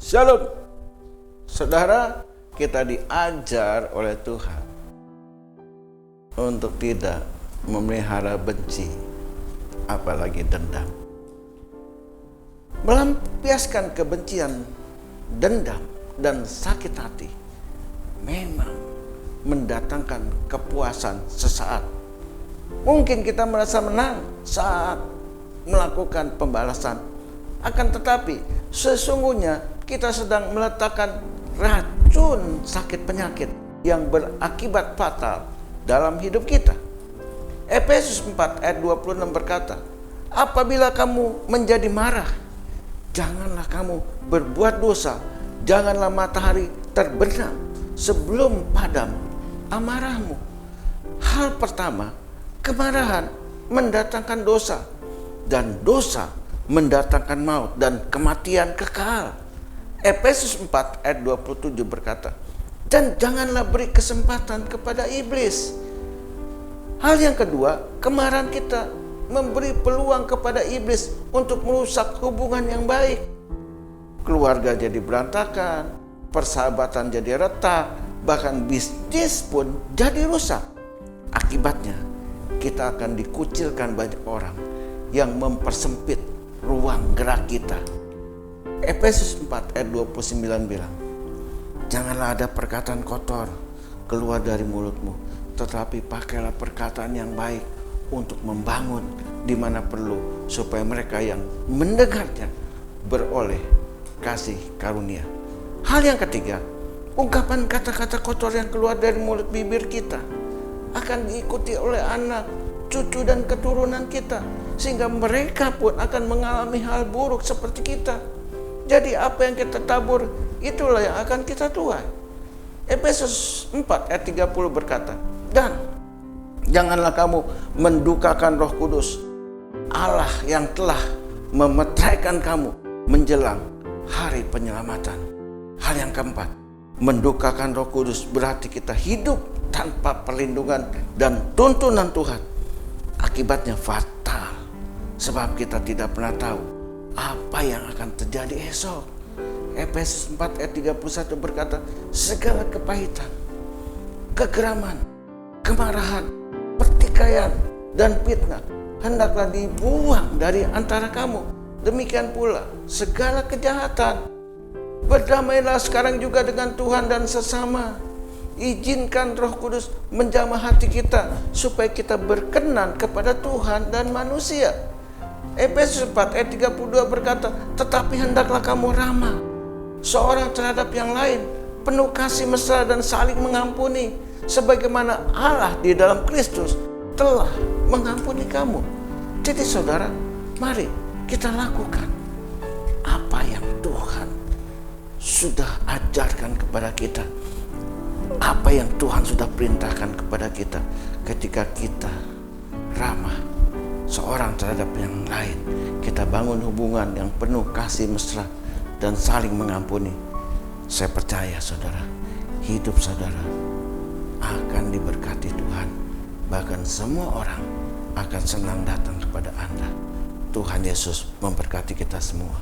Shalom. Saudara, kita diajar oleh Tuhan untuk tidak memelihara benci, apalagi dendam. Melampiaskan kebencian, dendam, dan sakit hati memang mendatangkan kepuasan sesaat. Mungkin kita merasa menang saat melakukan pembalasan, akan tetapi sesungguhnya kita sedang meletakkan racun sakit penyakit yang berakibat fatal dalam hidup kita. Efesus 4 ayat 26 berkata, apabila kamu menjadi marah, janganlah kamu berbuat dosa, janganlah matahari terbenam sebelum padam amarahmu. Hal pertama, kemarahan mendatangkan dosa, dan dosa mendatangkan maut dan kematian kekal. Efesus 4 ayat 27 berkata, dan janganlah beri kesempatan kepada iblis. Hal yang kedua, kemarahan kita memberi peluang kepada iblis untuk merusak hubungan yang baik. Keluarga jadi berantakan, persahabatan jadi retak, bahkan bisnis pun jadi rusak. Akibatnya, kita akan dikucilkan banyak orang yang mempersempit ruang gerak kita. Efesus 4 ayat 29 bilang, janganlah ada perkataan kotor keluar dari mulutmu, tetapi pakailah perkataan yang baik untuk membangun di mana perlu, supaya mereka yang mendengarnya beroleh kasih karunia. Hal yang ketiga, ungkapan kata-kata kotor yang keluar dari mulut bibir kita akan diikuti oleh anak, cucu, dan keturunan kita, sehingga mereka pun akan mengalami hal buruk seperti kita. Jadi apa yang kita tabur, itulah yang akan kita tuai. Efesus 4 ayat 30 berkata, dan janganlah kamu mendukakan Roh Kudus, Allah yang telah memeteraikan kamu menjelang hari penyelamatan. Hal yang keempat, mendukakan Roh Kudus berarti kita hidup tanpa perlindungan dan tuntunan Tuhan. Akibatnya fatal, sebab kita tidak pernah tahu apa yang akan terjadi esok. Efesus 4 ayat 31 berkata, segala kepahitan, kegeraman, kemarahan, pertikaian, dan fitnah hendaklah dibuang dari antara kamu. Demikian pula segala kejahatan. Berdamailah sekarang juga dengan Tuhan dan sesama. Izinkan Roh Kudus menjamah hati kita supaya kita berkenan kepada Tuhan dan manusia. Efesus 4 ayat 32 berkata, tetapi hendaklah kamu ramah seorang terhadap yang lain, penuh kasih mesra dan saling mengampuni, sebagaimana Allah di dalam Kristus telah mengampuni kamu. Jadi saudara, mari kita lakukan apa yang Tuhan sudah ajarkan kepada kita, apa yang Tuhan sudah perintahkan kepada kita. Ketika kita ramah seorang terhadap yang lain, kita bangun hubungan yang penuh kasih mesra dan saling mengampuni. Saya percaya saudara, hidup saudara akan diberkati Tuhan. Bahkan semua orang akan senang datang kepada Anda. Tuhan Yesus memberkati kita semua.